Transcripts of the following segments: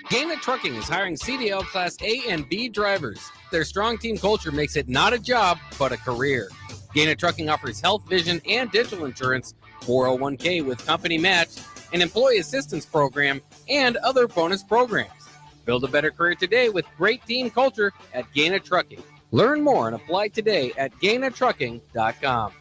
Gaina Trucking is hiring CDL Class A and B drivers. Their strong team culture makes it not a job, but a career. Gaina Trucking offers health, vision, and dental insurance, 401k with company match, an employee assistance program, and other bonus programs. Build a better career today with great team culture at Gaina Trucking. Learn more and apply today at GainaTrucking.com.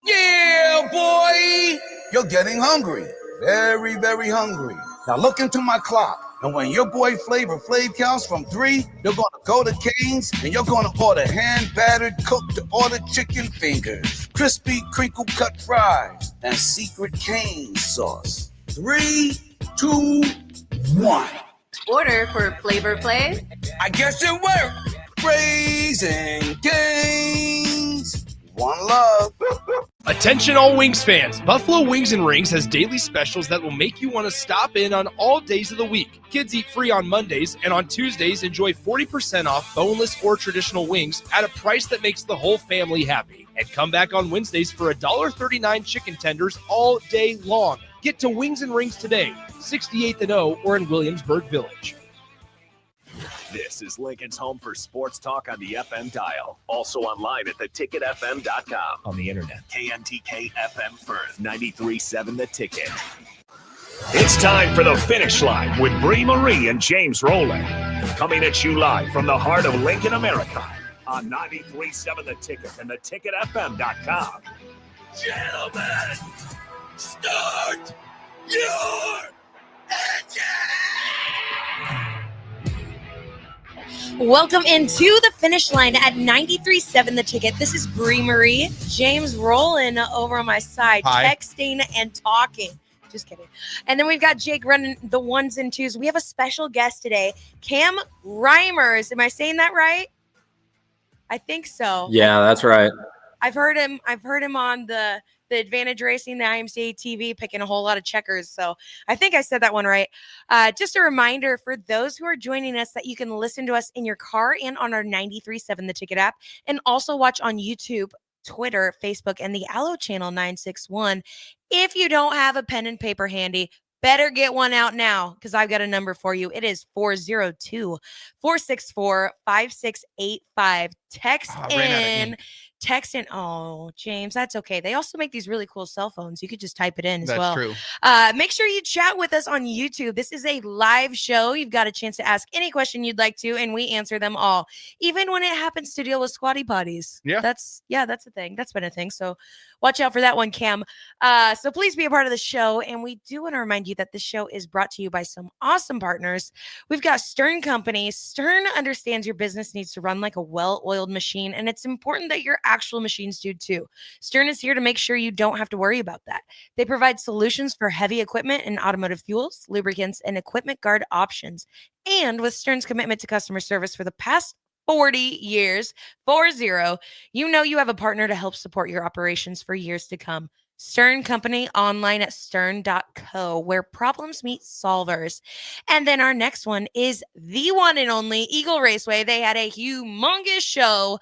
Yeah, boy! You're getting hungry. Very, very hungry. Now look into my clock. And when your boy Flavor Flav counts from 3, you're going to go to Cane's and you're going to order hand-battered, cooked-to-order chicken fingers, crispy crinkle-cut fries, and secret cane sauce. 3, 2, 1. Order for Flavor Flav. I guess it worked. Raising Cane's. One love. Attention all Wings fans. Buffalo Wings and Rings has daily specials that will make you want to stop in on all days of the week. Kids eat free on Mondays, and on Tuesdays, enjoy 40% off boneless or traditional wings at a price that makes the whole family happy. And come back on Wednesdays for $1.39 chicken tenders all day long. Get to Wings and Rings today, 68th and O, or in Williamsburg Village. This is Lincoln's home for sports talk on the FM dial. Also online at theticketfm.com. On the internet. KNTK FM Firth, 93.7 The Ticket. It's time for The Finish Line with Bree Marie and James Rolland. Coming at you live from the heart of Lincoln, America. On 93.7 The Ticket and theticketfm.com. Gentlemen, start your engine! Welcome into the finish line at 93.7 The Ticket. This is Bree Marie, James Rolland over on my side, Hi. Texting and talking. Just kidding. And then we've got Jake running the ones and twos. We have a special guest today, Cam Reimers. Am I saying that right? I think so. Yeah, that's right. I've heard him on the Advantage Racing, the IMCA TV, picking a whole lot of checkers. So I think I said that one right. Just a reminder for those who are joining us that you can listen to us in your car and on our 93.7 The Ticket app, and also watch on YouTube, Twitter, Facebook, and the Allo Channel 961. If you don't have a pen and paper handy, better get one out now, because I've got a number for you. It is 402-464-5685. Text in. Oh, James, that's okay. They also make these really cool cell phones. You could just type it in as well. That's true. Make sure you chat with us on YouTube. This is a live show. You've got a chance to ask any question you'd like to, and we answer them all, even when it happens to deal with squatty potties. Yeah. That's a thing. That's been a thing. So watch out for that one, Cam. So please be a part of the show. And we do want to remind you that this show is brought to you by some awesome partners. We've got Stern Company. Stern understands your business needs to run like a well-oiled machine, and it's important that your actual machines do too. Stern is here to make sure you don't have to worry about that. They provide solutions for heavy equipment and automotive fuels, lubricants, and equipment guard options. And with Stern's commitment to customer service for the past 40 years, 40, you know you have a partner to help support your operations for years to come. Stern Company, online at stern.co, where problems meet solvers. And then our next one is the one and only Eagle Raceway. They had a humongous show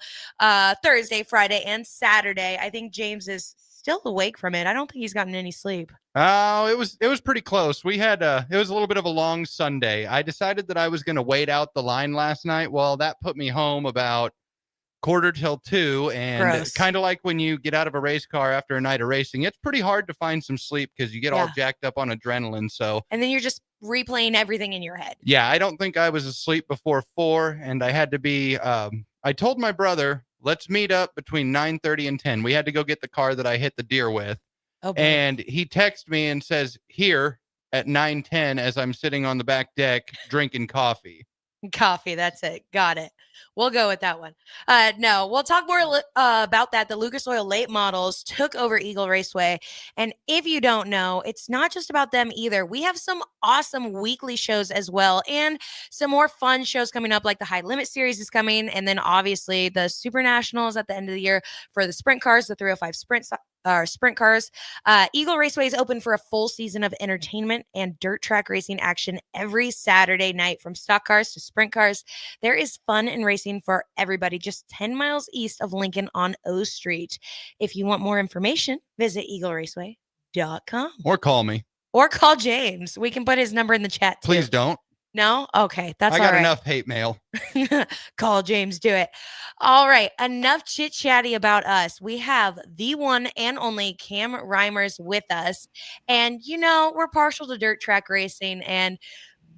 Thursday, Friday, and Saturday. I think James is still awake from it. I don't think he's gotten any sleep. It was pretty close. We had it was a little bit of a long Sunday. I decided that I was going to wait out the line last night. Well, that put me home about 1:45, and kind of like when you get out of a race car after a night of racing, it's pretty hard to find some sleep because you get all jacked up on adrenaline. So, and then you're just replaying everything in your head. Yeah, I don't think I was asleep before 4, and I had to be. I told my brother, let's meet up between 9:30 and 10. We had to go get the car that I hit the deer with. Oh, and he texts me and says, here at 9:10 as I'm sitting on the back deck drinking coffee. Coffee, that's it. Got it. We'll go with that one. No, we'll talk more about that. The Lucas Oil late models took over Eagle Raceway. And if you don't know, it's not just about them either. We have some awesome weekly shows as well, and some more fun shows coming up, like the High Limit Series is coming. And then obviously the Super Nationals at the end of the year for the sprint cars, the 305 sprint cars. Eagle Raceway is open for a full season of entertainment and dirt track racing action every Saturday night, from stock cars to sprint cars. There is fun and racing for everybody, just 10 miles east of Lincoln on O Street. If you want more information, visit eagleraceway.com. Or call me. Or call James. We can put his number in the chat too. Please don't. No? Okay, that's I all got right. enough hate mail. Call James, do it. All right, enough chit-chatty about us. We have the one and only Cam Reimers with us. And, we're partial to dirt track racing and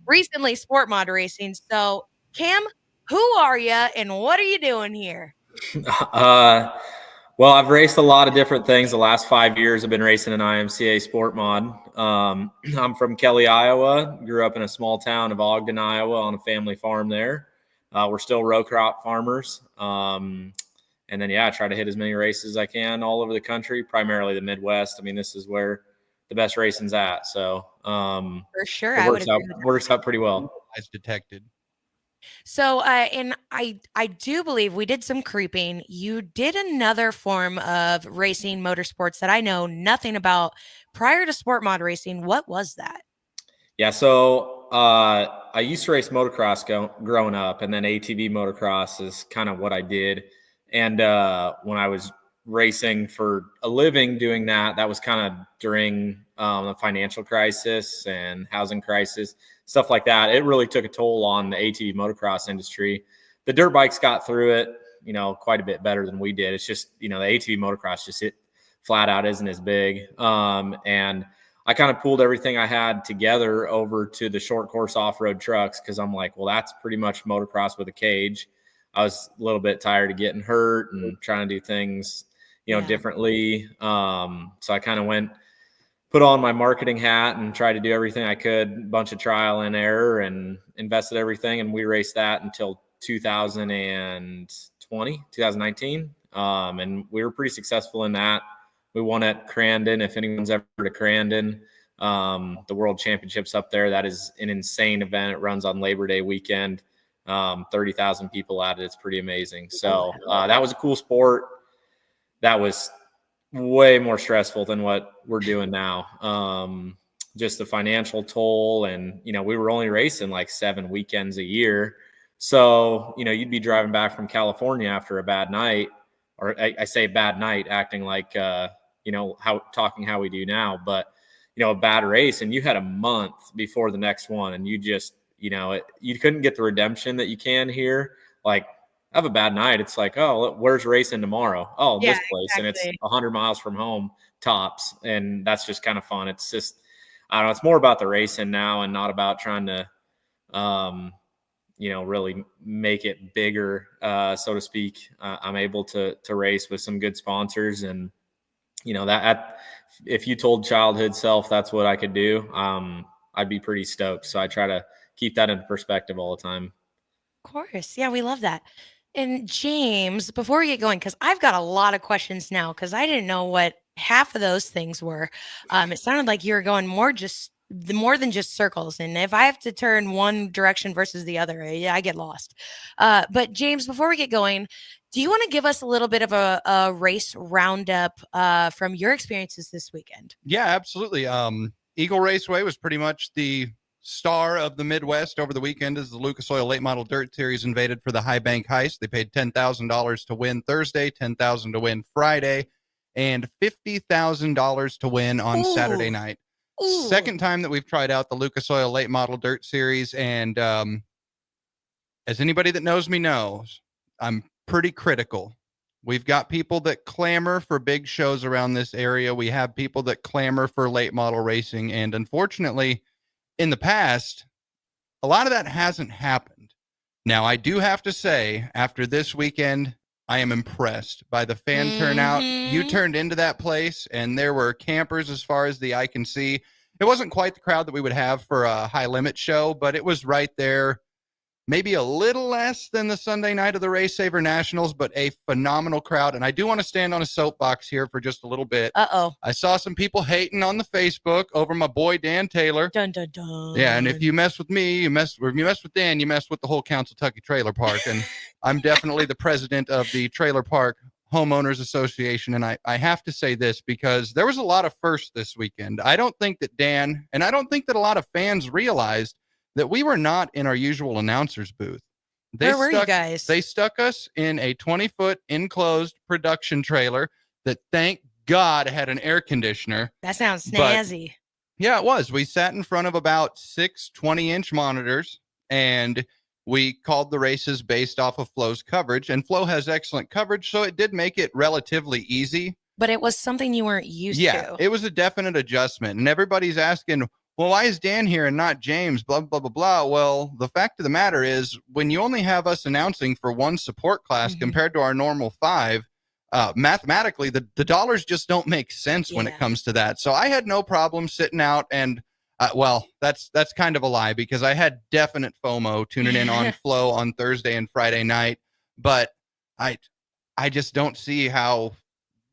recently sport mod racing. So, Cam, who are you and what are you doing here? Well, I've raced a lot of different things. The last 5 years, I've been racing an IMCA sport mod. I'm from Kelly, Iowa. Grew up in a small town of Ogden, Iowa, on a family farm there. We're still row crop farmers. And then, I try to hit as many races as I can all over the country, primarily the Midwest. I mean, this is where the best racing's at. So for sure, it works out pretty well. As detected. So, and I do believe we did some creeping. You did another form of racing motorsports that I know nothing about prior to sport mod racing. What was that? Yeah, so I used to race motocross growing up, and then ATV motocross is kind of what I did. And when I was racing for a living doing that was kind of during the financial crisis and housing crisis, stuff like that. It really took a toll on the ATV motocross industry. The dirt bikes got through it, quite a bit better than we did. It's just, the ATV motocross just flat out isn't as big. And I kind of pulled everything I had together over to the short course off-road trucks because I'm like, well, that's pretty much motocross with a cage. I was a little bit tired of getting hurt and trying to do things, differently. So I kind of put on my marketing hat and tried to do everything I could, a bunch of trial and error, and invested everything. And we raced that until 2019. And we were pretty successful in that. We won at Crandon. If anyone's ever heard of Crandon, the World Championships up there, that is an insane event. It runs on Labor Day weekend. 30,000 people at it. It's pretty amazing. So that was a cool sport. That was way more stressful than what we're doing now. Just the financial toll. And, we were only racing like 7 weekends a year. So, you'd be driving back from California after a bad night, or I say bad night, acting like, talking how we do now, but, a bad race, and you had a month before the next one, and you just, you couldn't get the redemption that you can here. Like, I have a bad night. It's like, oh, where's racing tomorrow? Oh, this place. Exactly. And it's 100 miles from home tops. And that's just kind of fun. It's just, I don't know, it's more about the racing now and not about trying to, really make it bigger, so to speak. I'm able to race with some good sponsors, and, that if you told childhood self that's what I could do, I'd be pretty stoked. So I try to keep that in perspective all the time. Of course. Yeah, we love that. And James, before we get going, because I've got a lot of questions now, because I didn't know what half of those things were. It sounded like you were going more than just circles. And if I have to turn one direction versus the other, I get lost. But James, before we get going, do you want to give us a little bit of a race roundup from your experiences this weekend? Yeah, absolutely. Eagle Raceway was pretty much the star of the Midwest over the weekend as the Lucas Oil Late Model Dirt Series invaded for the High Bank Heist. They paid $10,000 to win Thursday, $10,000 to win Friday, and $50,000 to win on Saturday night. Ooh. Second time that we've tried out the Lucas Oil Late Model Dirt Series, and as anybody that knows me knows, I'm pretty critical. We've got people that clamor for big shows around this area. We have people that clamor for late model racing, and unfortunately, in the past, a lot of that hasn't happened. Now, I do have to say, after this weekend, I am impressed by the fan turnout. You turned into that place, and there were campers as far as the eye can see. It wasn't quite the crowd that we would have for a high limit show, but it was right there. Maybe a little less than the Sunday night of the Race Saver Nationals, but a phenomenal crowd. And I do want to stand on a soapbox here for just a little bit. Uh-oh. I saw some people hating on the Facebook over my boy Dan Taylor. Dun, dun, dun. Yeah, and if you mess with me, if you mess with Dan, you mess with the whole Council-Tucky Trailer Park. And I'm definitely the president of the Trailer Park Homeowners Association. And I have to say this because there was a lot of firsts this weekend. I don't think that Dan, and I don't think that a lot of fans realized that we were not in our usual announcer's booth. Where were you guys? They stuck us in a 20-foot enclosed production trailer that, thank God, had an air conditioner. That sounds snazzy. Yeah, it was. We sat in front of about 6 20-inch monitors and we called the races based off of Flo's coverage, and Flo has excellent coverage, so it did make it relatively easy. But it was something you weren't used to. Yeah, it was a definite adjustment, and everybody's asking, well, why is Dan here and not James, blah, blah, blah, blah. Well, the fact of the matter is, when you only have us announcing for one support class compared to our normal 5, mathematically, the dollars just don't make sense when it comes to that. So I had no problem sitting out, and well, that's kind of a lie, because I had definite FOMO tuning in on Flo on Thursday and Friday night, but I just don't see how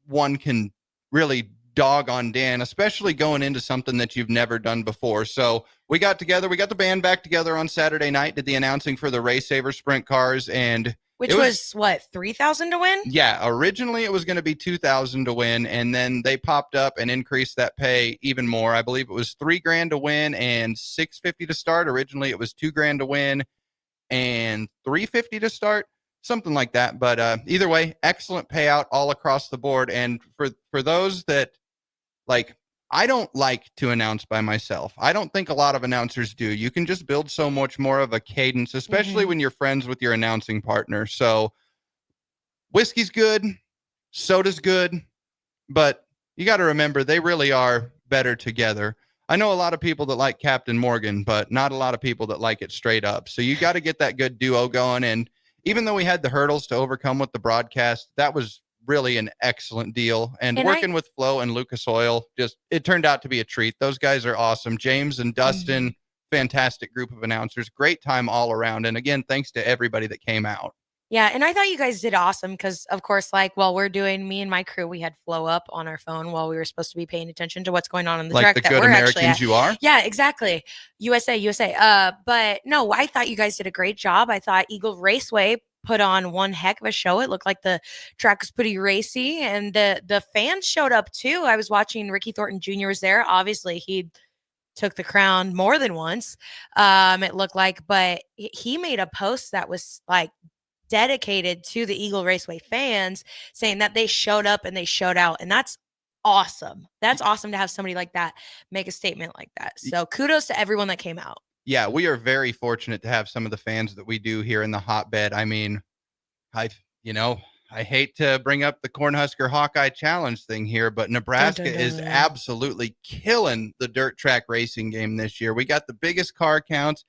one can really dog on Dan, especially going into something that you've never done before. So we got together, we got the band back together on Saturday night, did the announcing for the Race Saver Sprint cars, and which was what, 3,000 to win? Yeah, originally it was going to be 2,000 to win, and then they popped up and increased that pay even more. I believe it was $3,000 to win and $650 to start. Originally it was $2,000 to win and $350 to start, something like that. But either way, excellent payout all across the board. And for those that, like, I don't like to announce by myself. I don't think a lot of announcers do. You can just build so much more of a cadence, especially when you're friends with your announcing partner. So whiskey's good, soda's good, but you got to remember they really are better together. I know a lot of people that like Captain Morgan, but not a lot of people that like it straight up. So you got to get that good duo going. And even though we had the hurdles to overcome with the broadcast, that was really an excellent deal. And working with Flo and Lucas Oil, it turned out to be a treat. Those guys are awesome. James and Dustin, fantastic group of announcers. Great time all around. And again, thanks to everybody that came out. Yeah, and I thought you guys did awesome because, of course, like while we're doing, me and my crew, we had Flo up on our phone while we were supposed to be paying attention to what's going on in the track. Like the good Americans you are? Yeah, exactly. USA. But no, I thought you guys did a great job. I thought Eagle Raceway put on one heck of a show. It looked like the track was pretty racy, and the fans showed up too. I was watching Ricky Thornton Jr. was there. Obviously, he took the crown more than once, it looked like, but he made a post that was like dedicated to the Eagle Raceway fans, saying that they showed up and they showed out, and that's awesome. That's awesome to have somebody like that make a statement like that. So kudos to everyone that came out. Yeah, we are very fortunate to have some of the fans that we do here in the hotbed. I mean, I hate to bring up the Cornhusker Hawkeye Challenge thing here, but Nebraska is absolutely killing the dirt track racing game this year. We got the biggest car counts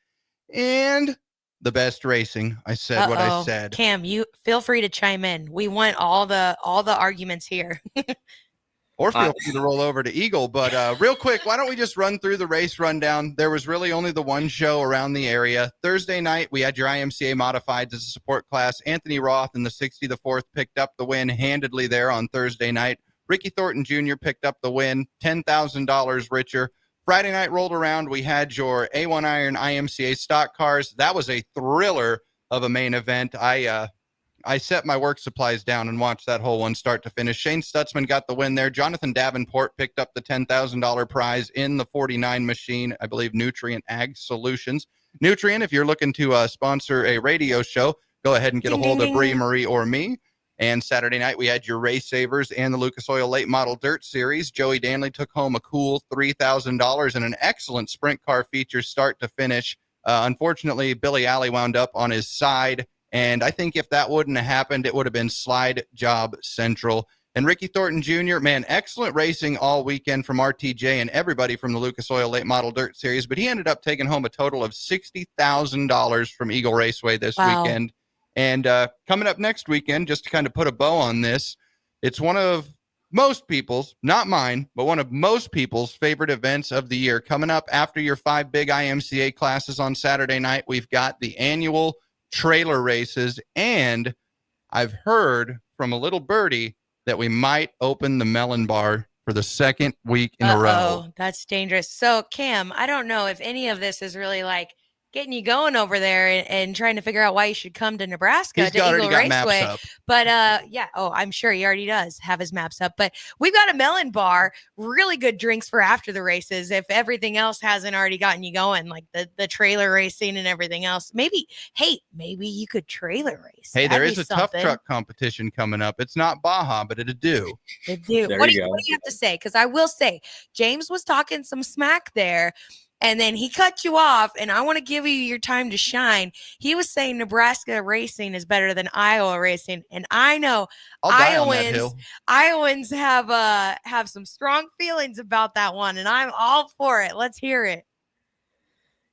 and the best racing. I said what I said. Cam, you feel free to chime in. We want all the arguments here. Or feel free to roll over to Eagle. But real quick, why don't we just run through the race rundown? There was really only the one show around the area. Thursday night, we had your IMCA Modifieds as a support class. Anthony Roth in the 60-4 picked up the win handedly there on Thursday night. Ricky Thornton Jr. picked up the win, $10,000 richer. Friday night rolled around. We had your A1 Iron IMCA stock cars. That was a thriller of a main event. I set my work supplies down and watched that whole one start to finish. Shane Stutzman got the win there. Jonathan Davenport picked up the $10,000 prize in the 49 machine, I believe Nutrient Ag Solutions. Nutrient, if you're looking to sponsor a radio show, go ahead and get a hold of Bree, Marie, or me. And Saturday night, we had your Race Savers and the Lucas Oil Late Model Dirt Series. Joey Danley took home a cool $3,000 and an excellent sprint car feature start to finish. Unfortunately, Billy Alley wound up on his side. And I think if that wouldn't have happened, it would have been slide job central. And Ricky Thornton Jr., man, excellent racing all weekend from RTJ and everybody from the Lucas Oil Late Model Dirt Series. But he ended up taking home a total of $60,000 from Eagle Raceway this weekend. And coming up next weekend, just to kind of put a bow on this, it's one of most people's, not mine, but one of most people's favorite events of the year. Coming up after your 5 big IMCA classes on Saturday night, we've got the annual trailer races, and I've heard from a little birdie that we might open the Melon Bar for the second week in a row. That's dangerous. So Cam, I don't know if any of this is really like getting you going over there and trying to figure out why you should come to Nebraska to Eagle Raceway. But I'm sure he already does have his maps up. But we've got a Melon Bar, really good drinks for after the races. If everything else hasn't already gotten you going, like the trailer racing and everything else, maybe you could trailer race. Hey, there is a tough truck competition coming up. It's not Baja, but it'll do. What do you have to say? Because I will say, James was talking some smack there And then he cut you off, and I want to give you your time to shine. He was saying Nebraska racing is better than Iowa racing, and I know Iowans have some strong feelings about that one, and I'm all for it. Let's hear it.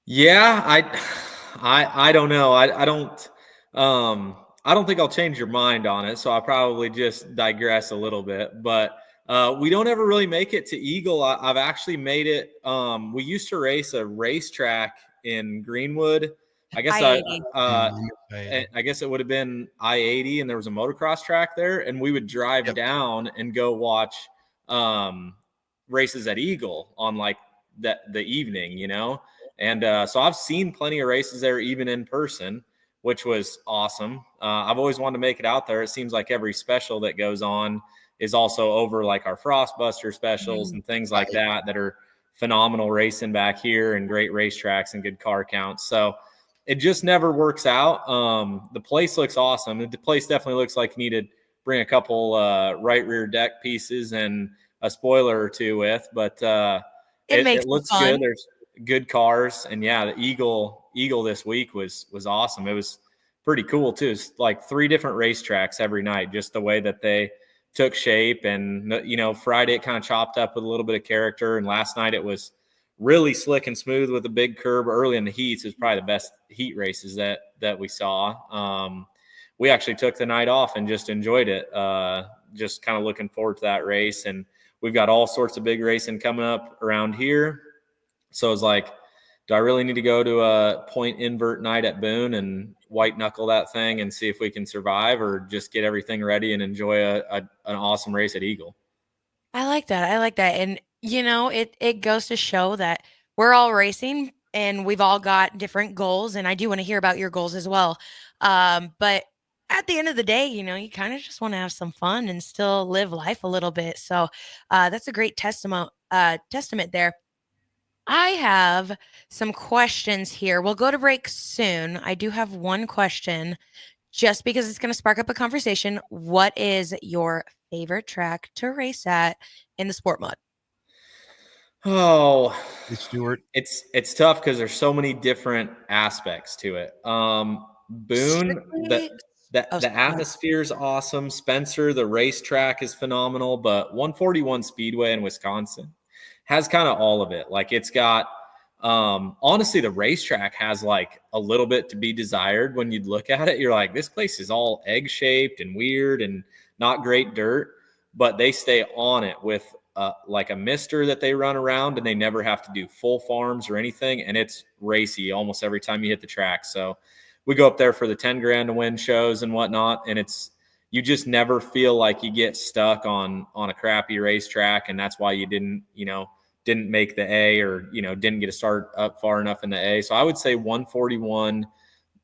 Yeah, I don't know. I don't think I'll change your mind on it, so I'll probably just digress a little bit. But we don't ever really make it to Eagle. I've actually made it. We used to race a racetrack in Greenwood. I guess I guess it would have been I-80, and there was a motocross track there, and we would drive down and go watch races at Eagle on like the evening, you know. And so I've seen plenty of races there, even in person, which was awesome. I've always wanted to make it out there. It seems like every special that goes on is also over like our Frostbuster specials and things like that are phenomenal racing back here and great racetracks and good car counts. So it just never works out. The place looks awesome. The place definitely looks like you need to bring a couple right rear deck pieces and a spoiler or two with, but it looks good. There's good cars, and yeah, the Eagle this week was awesome. It was pretty cool too. It's like 3 different racetracks every night, just the way that they took shape. And you know, Friday it kind of chopped up with a little bit of character, and last night it was really slick and smooth with a big curb early in the heats. It was probably the best heat races that we saw. We actually took the night off and just enjoyed it. Just kind of looking forward to that race, and we've got all sorts of big racing coming up around here. So it's like, do I really need to go to a point invert night at Boone and white knuckle that thing and see if we can survive, or just get everything ready and enjoy an awesome race at Eagle? I like that. And, you know, it goes to show that we're all racing and we've all got different goals. And I do want to hear about your goals as well. But at the end of the day, you know, you kind of just want to have some fun and still live life a little bit. So that's a great testament there. I have some questions here. We'll go to break soon. I do have one question just because it's going to spark up a conversation. What is your favorite track to race at in the sport mode? Oh, Stuart. It's tough because there's so many different aspects to it. Boone, the atmosphere is awesome. Spencer, the racetrack is phenomenal, but 141 Speedway in Wisconsin has kind of all of it. Like, it's got, honestly, the racetrack has like a little bit to be desired. When you look at it, you're like, this place is all egg shaped and weird and not great dirt, but they stay on it with like a mister that they run around, and they never have to do full farms or anything. And it's racy almost every time you hit the track. So we go up there for the 10 grand to win shows and whatnot. And you just never feel like you get stuck on a crappy racetrack. And that's why you didn't make the A, or, didn't get to start up far enough in the A. So I would say 141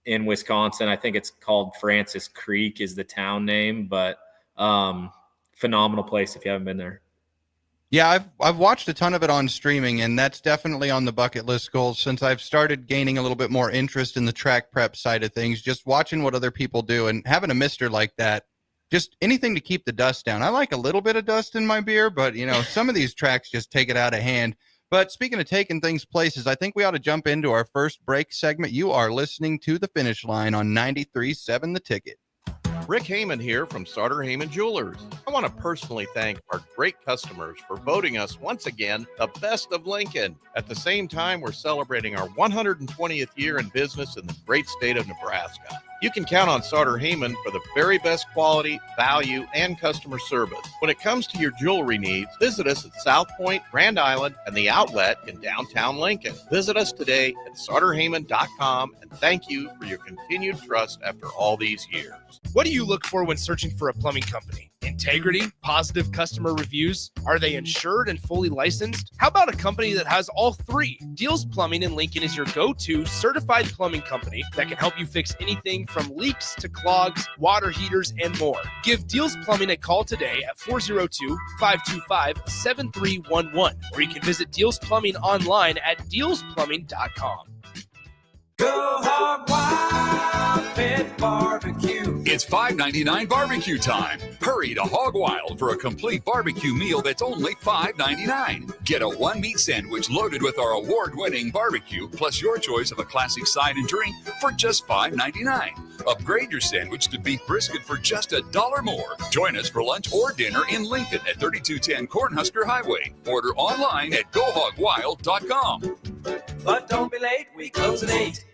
in Wisconsin. I think it's called Francis Creek is the town name, but phenomenal place if you haven't been there. Yeah, I've watched a ton of it on streaming, and that's definitely on the bucket list goals since I've started gaining a little bit more interest in the track prep side of things, just watching what other people do and having a mister like that. Just anything to keep the dust down. I like a little bit of dust in my beer, but, some of these tracks just take it out of hand. But speaking of taking things places, I think we ought to jump into our first break segment. You are listening to The Finish Line on 93.7 The Ticket. Rick Heyman here from Sartor Heyman Jewelers. I want to personally thank our great customers for voting us once again the best of Lincoln. At the same time, we're celebrating our 120th year in business in the great state of Nebraska. You can count on Sartor Heyman for the very best quality, value, and customer service. When it comes to your jewelry needs, visit us at South Point, Grand Island, and the Outlet in downtown Lincoln. Visit us today at sartorheyman.com, and thank you for your continued trust after all these years. What do you look for when searching for a plumbing company? Integrity, positive customer reviews, are they insured and fully licensed? How about a company that has all three? Deals Plumbing in Lincoln is your go-to certified plumbing company that can help you fix anything from leaks to clogs, water heaters, and more. Give Deals Plumbing a call today at 402-525-7311, or you can visit Deals Plumbing online at dealsplumbing.com. Go hog wild, pit barbecue. It's $5.99 barbecue time. Hurry to Hog Wild for a complete barbecue meal that's only $5.99. Get a one-meat sandwich loaded with our award-winning barbecue, plus your choice of a classic side and drink for just $5.99. Upgrade your sandwich to beef brisket for just $1 more. Join us for lunch or dinner in Lincoln at 3210 Cornhusker Highway. Order online at GoHogWild.com. But don't be late, we close at 8.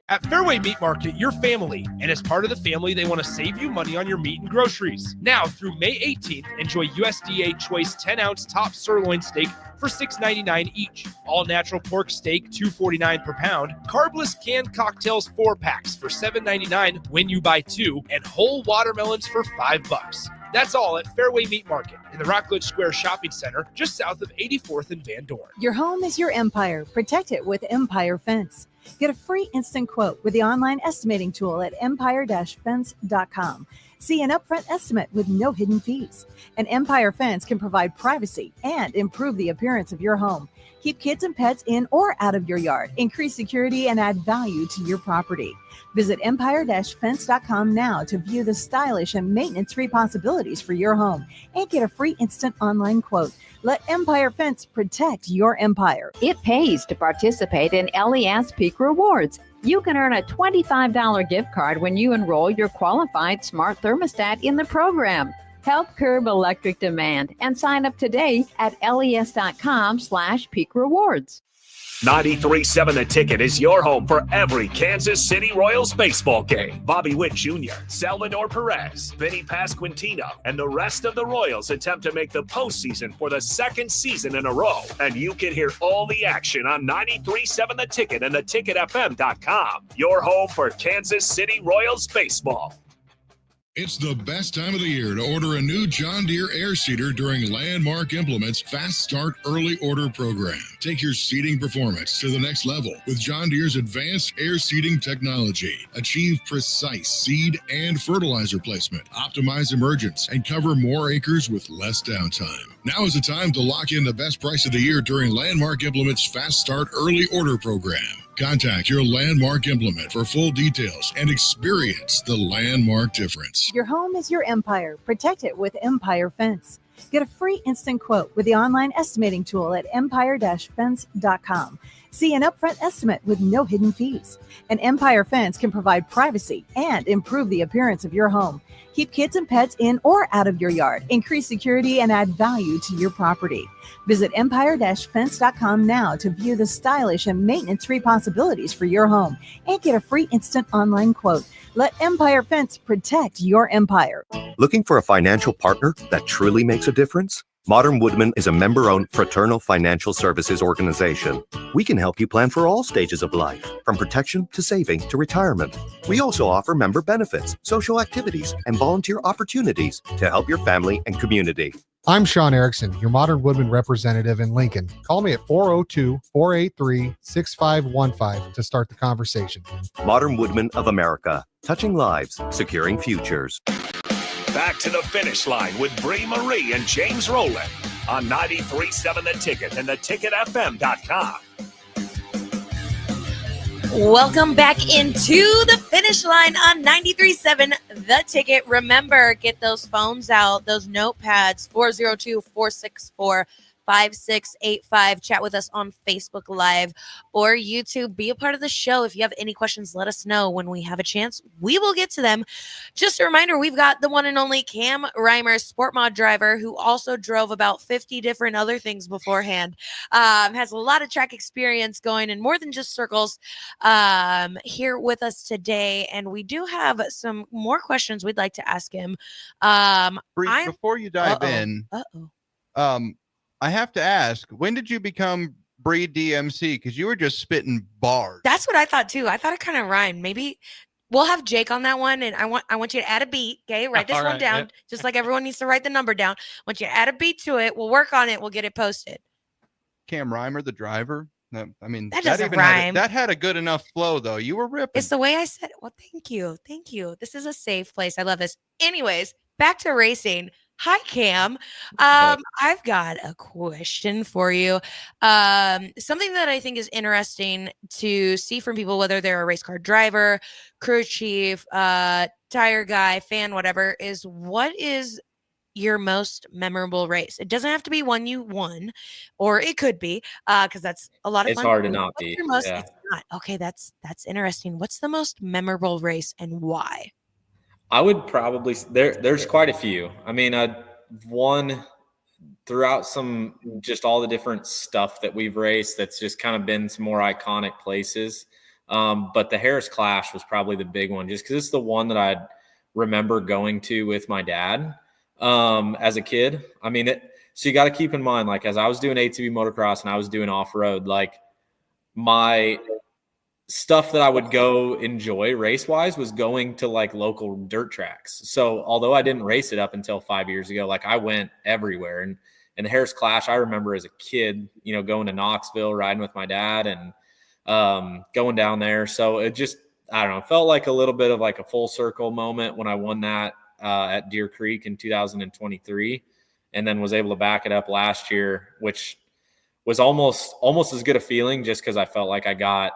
At Fairway Meat Market, you're family, and as part of the family, they want to save you money on your meat and groceries. Now through May 18th, enjoy USDA Choice 10-ounce top sirloin steak for $6.99 each. All natural pork steak, $2.49 per pound. Carbless canned cocktails 4-packs for $7.99 when you buy 2, and whole watermelons for $5. That's all at Fairway Meat Market in the Rockledge Square Shopping Center, just south of 84th and Van Dorn. Your home is your empire. Protect it with Empire Fence. Get a free instant quote with the online estimating tool at empire-fence.com. See an upfront estimate with no hidden fees. An Empire Fence can provide privacy and improve the appearance of your home. Keep kids and pets in or out of your yard. Increase security and add value to your property. Visit empire-fence.com now to view the stylish and maintenance-free possibilities for your home and get a free instant online quote. Let Empire Fence protect your empire. It pays to participate in LES Peak Rewards. You can earn a $25 gift card when you enroll your qualified smart thermostat in the program. Help curb electric demand and sign up today at les.com/peak rewards. 93.7 The Ticket is your home for every Kansas City Royals baseball game. Bobby Witt Jr., Salvador Perez, Vinny Pasquantino, and the rest of the Royals attempt to make the postseason for the second season in a row. And you can hear all the action on 93.7 The Ticket and theticketfm.com. Your home for Kansas City Royals baseball. It's the best time of the year to order a new John Deere air seeder during Landmark Implement's Fast Start Early Order Program. Take your seeding performance to the next level with John Deere's advanced air seeding technology. Achieve precise seed and fertilizer placement, optimize emergence, and cover more acres with less downtime. Now is the time to lock in the best price of the year during Landmark Implement's Fast Start Early Order Program. Contact your Landmark Implement for full details and experience the Landmark difference. Your home is your empire. Protect it with Empire Fence. Get a free instant quote with the online estimating tool at empire-fence.com. See an upfront estimate with no hidden fees. An Empire Fence can provide privacy and improve the appearance of your home. Keep kids and pets in or out of your yard. Increase security and add value to your property. Visit empire-fence.com now to view the stylish and maintenance-free possibilities for your home and get a free instant online quote. Let Empire Fence protect your empire. Looking for a financial partner that truly makes a difference? Modern Woodman is a member-owned fraternal financial services organization. We can help you plan for all stages of life, from protection to saving to retirement. We also offer member benefits, social activities, and volunteer opportunities to help your family and community. I'm Sean Erickson, your Modern Woodman representative in Lincoln. Call me at 402-483-6515 to start the conversation. Modern Woodman of America, touching lives, securing futures. Back to the finish line with Bree Marie and James Rolland on 93.7 The Ticket and theticketfm.com. Welcome back into the finish line on 93.7 The Ticket. Remember, get those phones out, those notepads, 402-464-5685. Chat with us on Facebook Live or YouTube. Be a part of the show. If you have any questions, let us know. When we have a chance, we will get to them. Just a reminder, we've got the one and only Cam Reimer, sport mod driver, who also drove about 50 different other things beforehand. Has a lot of track experience going in more than just circles, here with us today. And we do have some more questions we'd like to ask him. Bree, before you dive in, I have to ask, when did you become Bree DMC? Because you were just spitting bars. That's what I thought too. I thought it kind of rhymed. Maybe we'll have Jake on that one, and I want you to add a beat. Okay, write this one down, just like everyone needs to write the number down. I want you to add a beat to it. We'll work on it. We'll get it posted. Cam Reimer, the driver. I mean, that doesn't rhyme. That had a good enough flow, though. You were ripping. It's the way I said it. Well, thank you. This is a safe place. I love this. Anyways, back to racing. Hi, Cam. I've got a question for you. Something that I think is interesting to see from people, whether they're a race car driver, crew chief, tire guy, fan, whatever, is what is your most memorable race? It doesn't have to be one you won, or it could be, because that's a lot of It's fun. hard to What's not be. your most? Yeah. It's not okay. That's interesting. What's the most memorable race and why? I would probably there's quite a few. I mean, one throughout just all the different stuff that we've raced that's just kind of been some more iconic places. But the Harris Clash was probably the big one, just because it's the one that I remember going to with my dad as a kid. I mean, so you got to keep in mind, like, as I was doing ATV motocross and I was doing off-road, like, my stuff that I would go enjoy race-wise was going to, like, local dirt tracks. So although I didn't race it up until 5 years ago, like, I went everywhere. And the Harris Clash, I remember as a kid, going to Knoxville, riding with my dad and going down there. So it just, I don't know, felt like a little bit of like a full circle moment when I won that at Deer Creek in 2023, and then was able to back it up last year, which was almost as good a feeling, just because I felt like I got,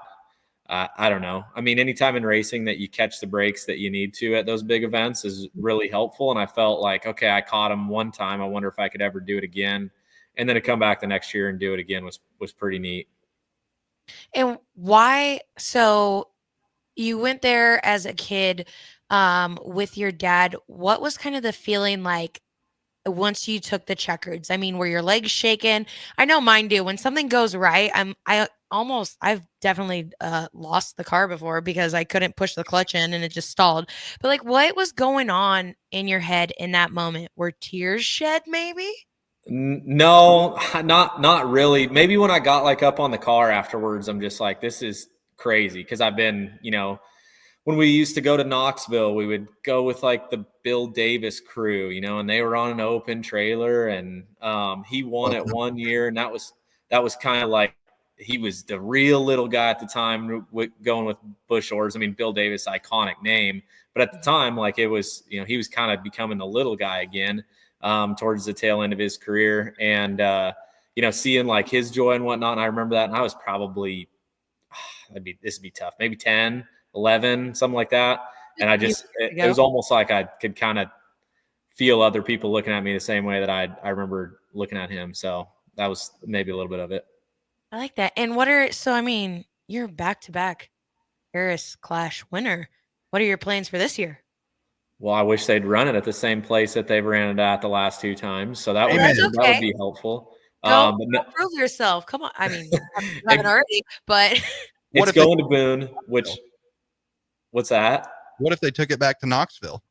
I don't know. I mean, anytime in racing that you catch the breaks that you need to at those big events is really helpful. And I felt like, okay, I caught them one time. I wonder if I could ever do it again. And then to come back the next year and do it again was pretty neat. And why? So you went there as a kid with your dad. What was kind of the feeling like once you took the checkers? I mean, were your legs shaking? I know mine do. When something goes right, I've definitely lost the car before because I couldn't push the clutch in and it just stalled. But like, what was going on in your head in that moment? Were tears shed maybe? No, not really. Maybe when I got like up on the car afterwards, I'm just like, this is crazy. Cause I've been, when we used to go to Knoxville, we would go with like the Bill Davis crew, and they were on an open trailer, and he won it one year. And that was kind of like, he was the real little guy at the time going with Bush Orders. I mean, Bill Davis, iconic name, but at the time, like, it was, he was kind of becoming the little guy again towards the tail end of his career. And, seeing like his joy and whatnot. And I remember that. And I was probably, this would be tough, maybe 10, 11, something like that. And I just, it was almost like I could kind of feel other people looking at me the same way that I remember looking at him. So that was maybe a little bit of it. I like that. And you're back-to-back Harris Clash winner. What are your plans for this year? Well, I wish they'd run it at the same place that they've ran it at the last two times. So that would be helpful. Go prove yourself. Come on. I mean, you haven't already, but it's going to Boone, what's that? What if they took it back to Knoxville?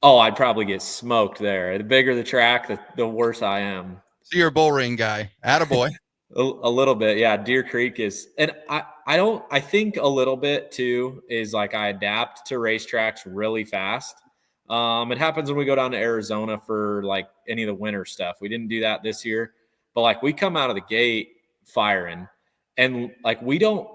Oh, I'd probably get smoked there. The bigger the track, the worse I am. So you're a bull ring guy. Attaboy. A little bit. Yeah. Deer Creek is, and I think a little bit too is like I adapt to racetracks really fast. It happens when we go down to Arizona for like any of the winter stuff. We didn't do that this year, but like we come out of the gate firing, and like we don't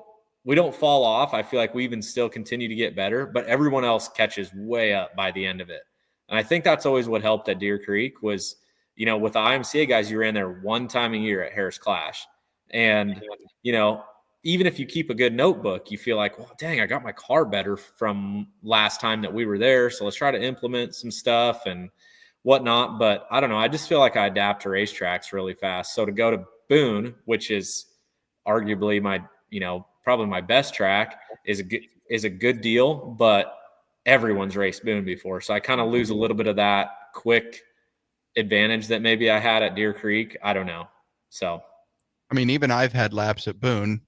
fall off. I feel like we even still continue to get better, but everyone else catches way up by the end of it. And I think that's always what helped at Deer Creek was, with the IMCA guys, you ran there one time a year at Harris Clash. And, even if you keep a good notebook, you feel like, well, dang, I got my car better from last time that we were there. So let's try to implement some stuff and whatnot. But I don't know. I just feel like I adapt to racetracks really fast. So to go to Boone, which is arguably my, probably my best track, is a good deal, but everyone's raced Boone before. So I kind of lose a little bit of that quick advantage that maybe I had at Deer Creek. I don't know. So, I mean, even I've had laps at Boone.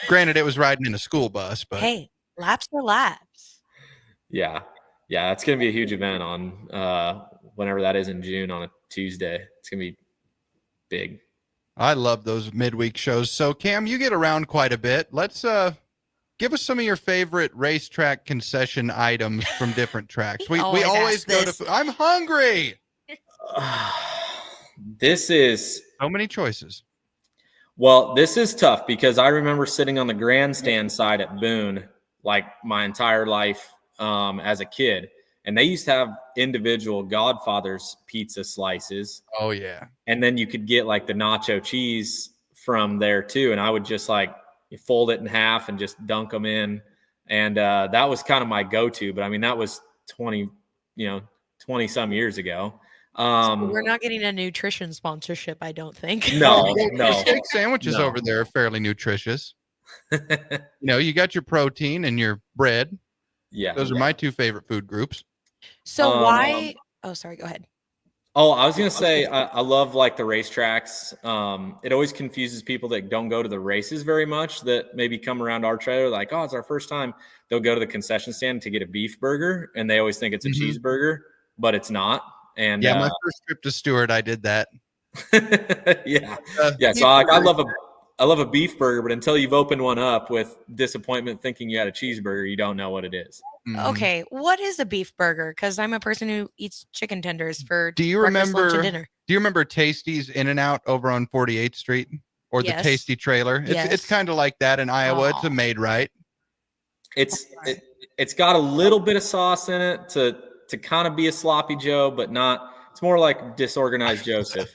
Granted, it was riding in a school bus, but hey, laps are laps. Yeah. That's going to be a huge event on whenever that is in June on a Tuesday. It's going to be big. I love those midweek shows. So Cam, you get around quite a bit. Let's give us some of your favorite racetrack concession items from different tracks. We always go to. I'm hungry. This is so many choices. Well, this is tough because I remember sitting on the grandstand side at Boone like my entire life as a kid. And they used to have individual Godfather's pizza slices. Oh, yeah. And then you could get like the nacho cheese from there too. And I would just like fold it in half and just dunk them in. And that was kind of my go-to. But I mean, that was 20 some years ago. We're not getting a nutrition sponsorship, I don't think. No, the no. steak sandwiches No. over there are fairly nutritious. You got your protein and your bread. Yeah. Those are my two favorite food groups. So why? Oh, sorry. Go ahead. Oh, I was gonna say I love like the racetracks. It always confuses people that don't go to the races very much. That maybe come around our trailer like, oh, it's our first time. They'll go to the concession stand to get a beef burger, and they always think it's a cheeseburger, but it's not. And yeah, my first trip to Stewart, I did that. yeah. So I love a beef burger, but until you've opened one up with disappointment thinking you had a cheeseburger, you don't know what it is. Okay, what is a beef burger? Because I'm a person who eats chicken tenders for Do you breakfast, lunch, and remember? dinner. Do you remember Tasty's In-N-Out over on 48th Street, or the Yes. Tasty trailer? It's kind of like that in Iowa. It's a made right. It's got a little bit of sauce in it to kind of be a sloppy Joe, but not. It's more like disorganized Joseph.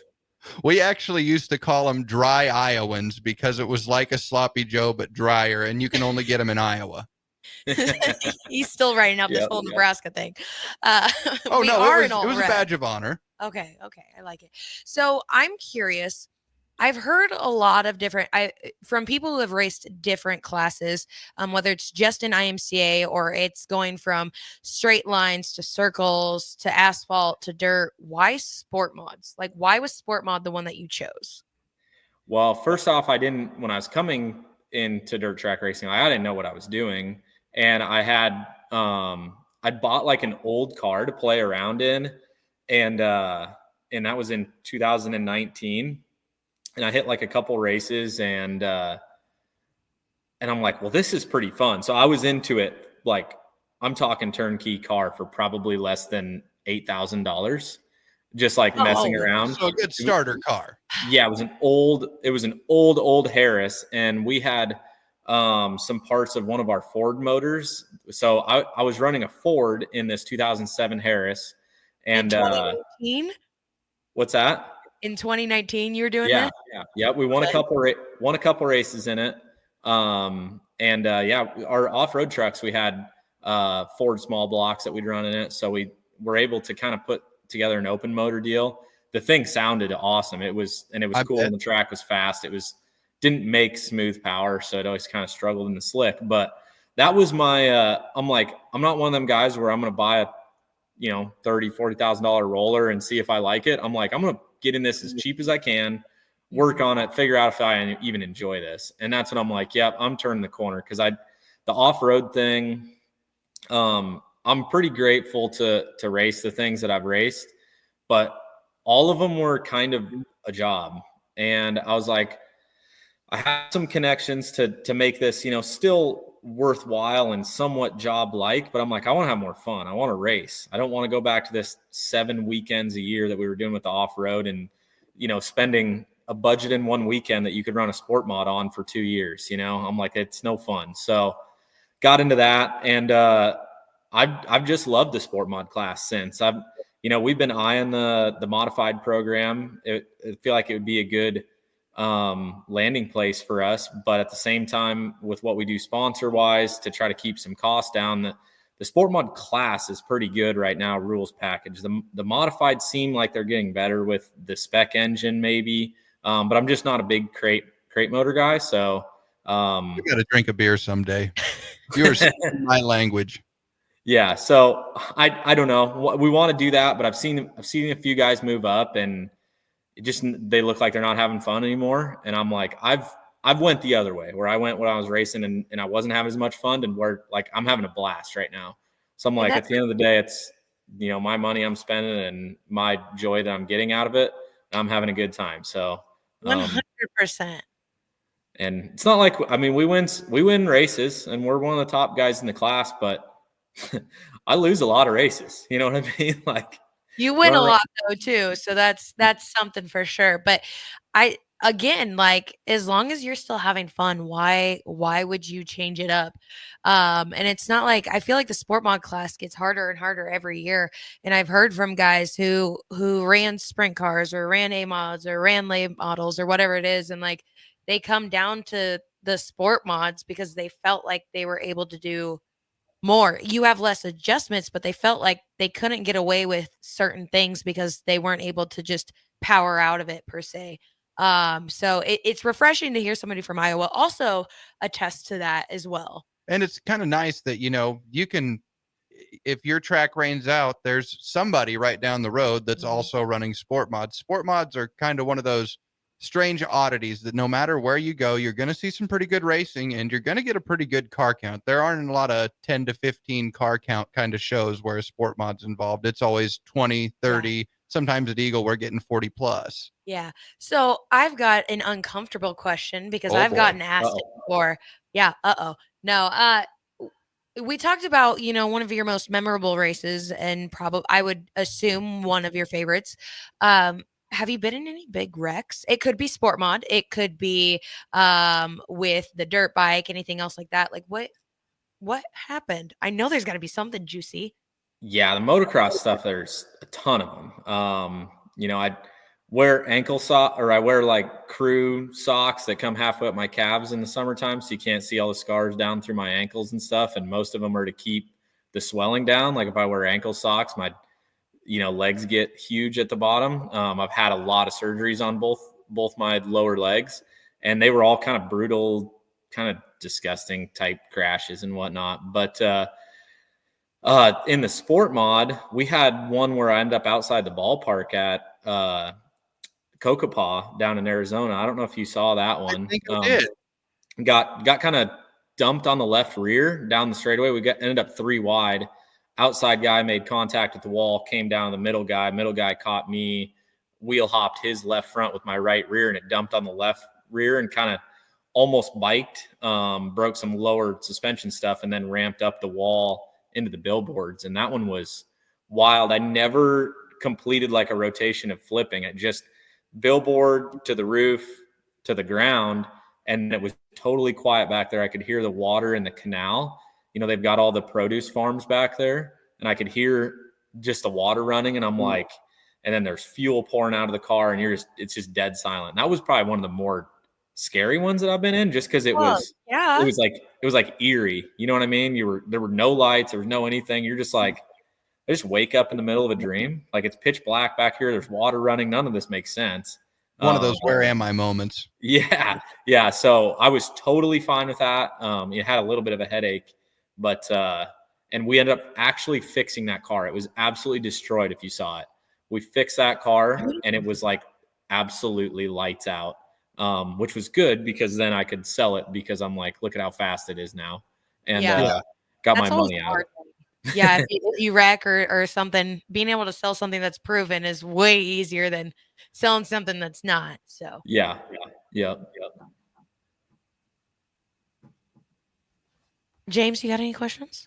We actually used to call them dry Iowans because it was like a sloppy Joe but drier, and you can only get them in Iowa. He's still writing out this Yep, whole yep. Nebraska thing. Oh We no, are it in all was a red. badge of honor. Okay, I like it. So I'm curious. I've heard a lot of different from people who have raced different classes, whether it's just in IMCA or it's going from straight lines to circles to asphalt to dirt. Why sport mods? Like, why was sport mod the one that you chose? Well, first off, when I was coming into dirt track racing, I didn't know what I was doing. And I had, I'd bought like an old car to play around in. And that was in 2019. And I hit like a couple races and I'm like, well, this is pretty fun. So I was into it. Like, I'm talking turnkey car for probably less than $8,000. Just like messing around. So a good starter car. Yeah, it was an old Harris, and we had some parts of one of our Ford motors. So I was running a Ford in this 2007 Harris, and in 2019? What's that? In 2019, you were doing Yeah, that? yeah. We won a couple races in it. Our off-road trucks, we had Ford small blocks that we'd run in it, so we were able to kind of put together an open motor deal. The thing sounded awesome. It was cool, and the track was fast. Didn't make smooth power, so it always kind of struggled in the slick. But that was my I'm like, I'm not one of them guys where I'm going to buy a $30,000-$40,000 roller and see if I like it. I'm like, I'm going to get in this as cheap as I can, work on it, figure out if I even enjoy this. And that's when I'm like, yep, I'm turning the corner, because the off-road thing, I'm pretty grateful to race the things that I've raced, but all of them were kind of a job. And I was like, I have some connections to make this, still worthwhile and somewhat job-like, but I'm like, I want to have more fun. I want to race. I don't want to go back to this 7 weekends a year that we were doing with the off-road and, spending a budget in one weekend that you could run a sport mod on for 2 years. I'm like, it's no fun. So got into that. And, I've just loved the sport mod class since. We've been eyeing the modified program. I feel like it would be a good landing place for us, but at the same time, with what we do sponsor wise to try to keep some costs down, the sport mod class is pretty good right now. Rules package, the modified seem like they're getting better with the spec engine maybe, but I'm just not a big crate motor guy. So you got to drink a beer someday. You're speaking my language. Yeah, so I don't know. We want to do that, but I've seen a few guys move up, and they look like they're not having fun anymore. And I'm like, I've went the other way, where I went when I was racing and I wasn't having as much fun, and where like I'm having a blast right now. So I'm like, at the end of the day, it's my money I'm spending and my joy that I'm getting out of it. I'm having a good time. So 100%. And it's not like we win races, and we're one of the top guys in the class, but I lose a lot of races. You know what I mean? Like, you win a lot though too, so that's something for sure. But again, like, as long as you're still having fun, why would you change it up? And it's not like, I feel like the sport mod class gets harder and harder every year. And I've heard from guys who ran sprint cars or ran A mods or ran late models or whatever it is, and like they come down to the sport mods because they felt like they were able to do more. You have less adjustments, but they felt like they couldn't get away with certain things because they weren't able to just power out of it per se. So it's refreshing to hear somebody from Iowa also attest to that as well. And it's kind of nice that, you can, if your track rains out, there's somebody right down the road that's also running sport mods. Sport mods are kind of one of those strange oddities that no matter where you go, you're going to see some pretty good racing and you're going to get a pretty good car count. There aren't a lot of 10 to 15 car count kind of shows where a sport mod's involved. It's always 20, 30, sometimes at Eagle, we're getting 40 plus. Yeah. So I've got an uncomfortable question because I've gotten asked it before. Yeah. No, we talked about, one of your most memorable races and probably I would assume one of your favorites. Have you been in any big wrecks? It could be sport mod. It could be with the dirt bike, anything else like that. Like what happened? I know there's got to be something juicy. Yeah, the motocross stuff, there's a ton of them. I wear ankle sock, or I wear like crew socks that come halfway up my calves in the summertime, so you can't see all the scars down through my ankles and stuff. And most of them are to keep the swelling down. Like if I wear ankle socks, my legs get huge at the bottom. I've had a lot of surgeries on both my lower legs, and they were all kind of brutal, kind of disgusting type crashes and whatnot. But in the sport mod, we had one where I ended up outside the ballpark at Cocopah down in Arizona. I don't know if you saw that one. I think I did. Got kind of dumped on the left rear down the straightaway. We ended up 3 wide. Outside guy made contact with the wall, came down the middle guy. Middle guy caught me, wheel hopped his left front with my right rear, and it dumped on the left rear and kind of almost biked, broke some lower suspension stuff, and then ramped up the wall into the billboards. And that one was wild. I never completed like a rotation of flipping. It just billboard to the roof to the ground, and it was totally quiet back there. I could hear the water in the canal. They've got all the produce farms back there, and I could hear just the water running, and I'm like, and then there's fuel pouring out of the car, and it's just dead silent. That was probably one of the more scary ones that I've been in, just because it was like eerie. You know what I mean? There were no lights, there was no anything. You're just like, I just wake up in the middle of a dream. Like it's pitch black back here. There's water running. None of this makes sense. One of those where am I moments. Yeah. Yeah. So I was totally fine with that. It had a little bit of a headache, but and we ended up actually fixing that car. It was absolutely destroyed if you saw it. We fixed that car and it was like absolutely lights out, which was good because then I could sell it because I'm like, look at how fast it is now. And got my money out. Yeah, if you wreck or something, being able to sell something that's proven is way easier than selling something that's not. So yeah. James, you got any questions?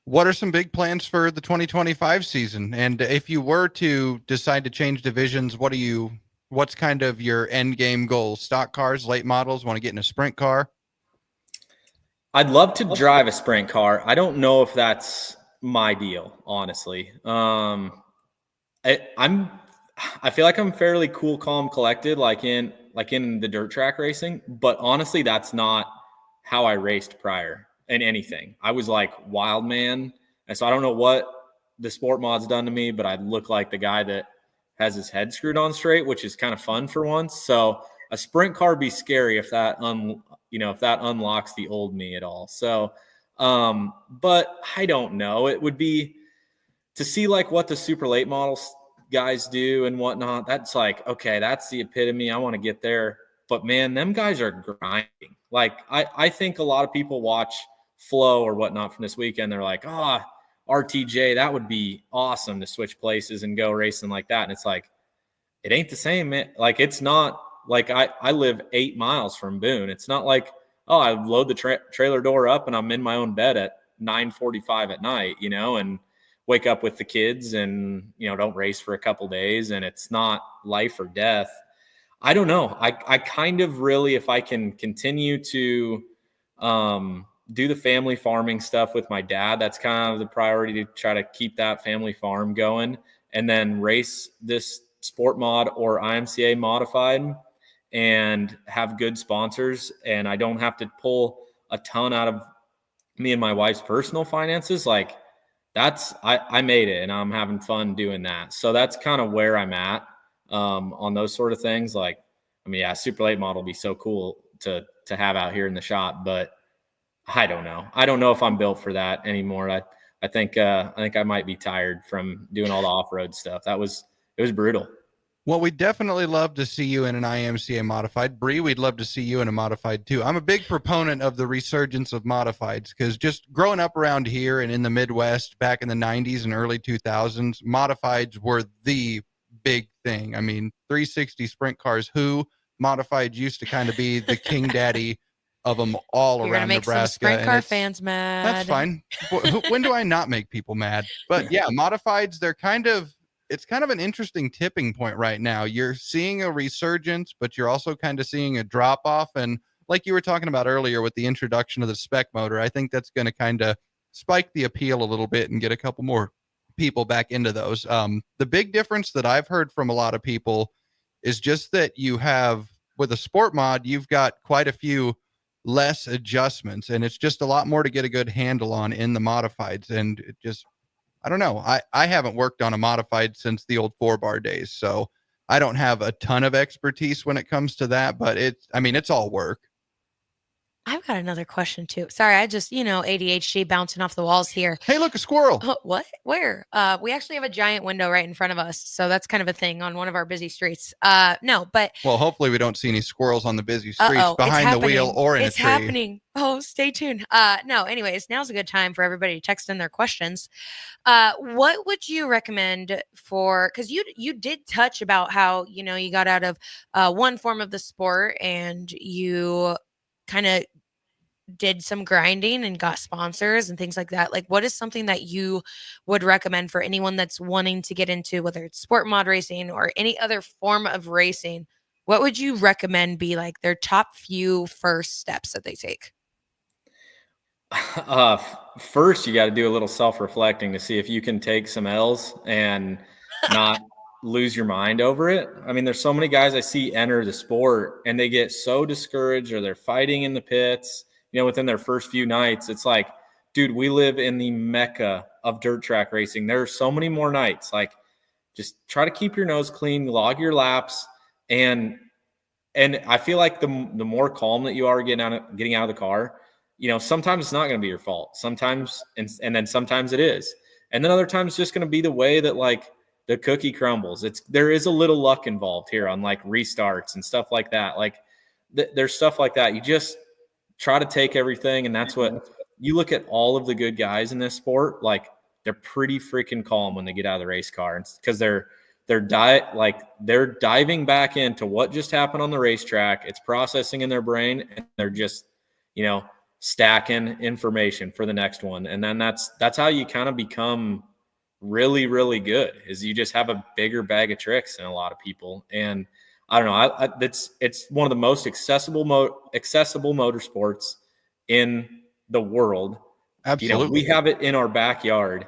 What are some big plans for the 2025 season? And if you were to decide to change divisions, what's kind of your end game goal? Stock cars, late models, want to get in a sprint car? I'd love to drive a sprint car. I don't know if that's my deal, honestly. I feel like I'm fairly cool, calm, collected, like in the dirt track racing. But honestly, that's not how I raced prior in anything. I was like wild man, and so I don't know what the sport mod's done to me, but I look like the guy that has his head screwed on straight, which is kind of fun for once. So a sprint car be scary if that unlocks the old me at all. So, but I don't know. It would be to see like what the super late models guys do and whatnot. That's like, okay, that's the epitome. I want to get there. But man, them guys are grinding. Like I think a lot of people watch Flow or whatnot from this weekend. They're like, RTJ, that would be awesome to switch places and go racing like that. And it's like, it ain't the same, man. Like, it's not like I live 8 miles from Boone. It's not like, I load the trailer door up and I'm in my own bed at 9:45 at night, and wake up with the kids and, don't race for a couple days, and it's not life or death. I don't know. I kind of really, if I can continue to do the family farming stuff with my dad, that's kind of the priority, to try to keep that family farm going, and then race this sport mod or IMCA modified and have good sponsors. And I don't have to pull a ton out of me and my wife's personal finances, like I made it and I'm having fun doing that. So that's kind of where I'm at on those sort of things. Like, I mean, yeah, super late model would be so cool to have out here in the shop, but I don't know. I don't know if I'm built for that anymore. I think I might be tired from doing all the off-road stuff. It was brutal. Well, we'd definitely love to see you in an IMCA modified. Bree, we'd love to see you in a modified too. I'm a big proponent of the resurgence of modifieds because just growing up around here and in the Midwest back in the 90s and early 2000s, modifieds were the big thing. I mean, 360 sprint cars, modifieds used to kind of be the king daddy of them all You're around gonna make Nebraska. some sprint car fans mad. That's fine. When do I not make people mad? But yeah, modifieds, it's kind of an interesting tipping point right now. You're seeing a resurgence, but you're also kind of seeing a drop off. And like you were talking about earlier with the introduction of the spec motor, I think that's going to kind of spike the appeal a little bit and get a couple more people back into those. The big difference that I've heard from a lot of people is just that you have, with a sport mod, you've got quite a few less adjustments, and it's just a lot more to get a good handle on in the modifieds. And it just, I don't know. I haven't worked on a modified since the old 4-bar days, so I don't have a ton of expertise when it comes to that, but it's all work. I've got another question too. Sorry, I just, ADHD bouncing off the walls here. Hey, look, a squirrel. Oh, what? Where? We actually have a giant window right in front of us. So that's kind of a thing on one of our busy streets. No, but. Well, hopefully we don't see any squirrels on the busy streets behind the wheel or in a tree. It's happening. Oh, stay tuned. No, anyways, now's a good time for everybody to text in their questions. What would you recommend because you did touch about how, you got out of one form of the sport and you kind of did some grinding and got sponsors and things like that. Like, what is something that you would recommend for anyone that's wanting to get into, whether it's sport mod racing or any other form of racing? What would you recommend be like their top few first steps that they take? First, you got to do a little self-reflecting to see if you can take some L's and not lose your mind over it. I mean, there's so many guys I see enter the sport and they get so discouraged, or they're fighting in the pits, within their first few nights. It's like, dude, we live in the mecca of dirt track racing. There are so many more nights. Like, just try to keep your nose clean, log your laps. And I feel like the more calm that you are getting out of the car, sometimes it's not going to be your fault. Sometimes, and then sometimes it is. And then other times it's just going to be the way that like the cookie crumbles. There is a little luck involved here on like restarts and stuff like that. Like there's stuff like that. You just try to take everything. And that's what you look at. All of the good guys in this sport, like they're pretty freaking calm when they get out of the race car, because they're diving back into what just happened on the racetrack. It's processing in their brain, and they're just, stacking information for the next one. And then that's how you kind of become really, really good, is you just have a bigger bag of tricks than a lot of people. And I don't know, it's one of the most accessible motorsports in the world. Absolutely. We have it in our backyard,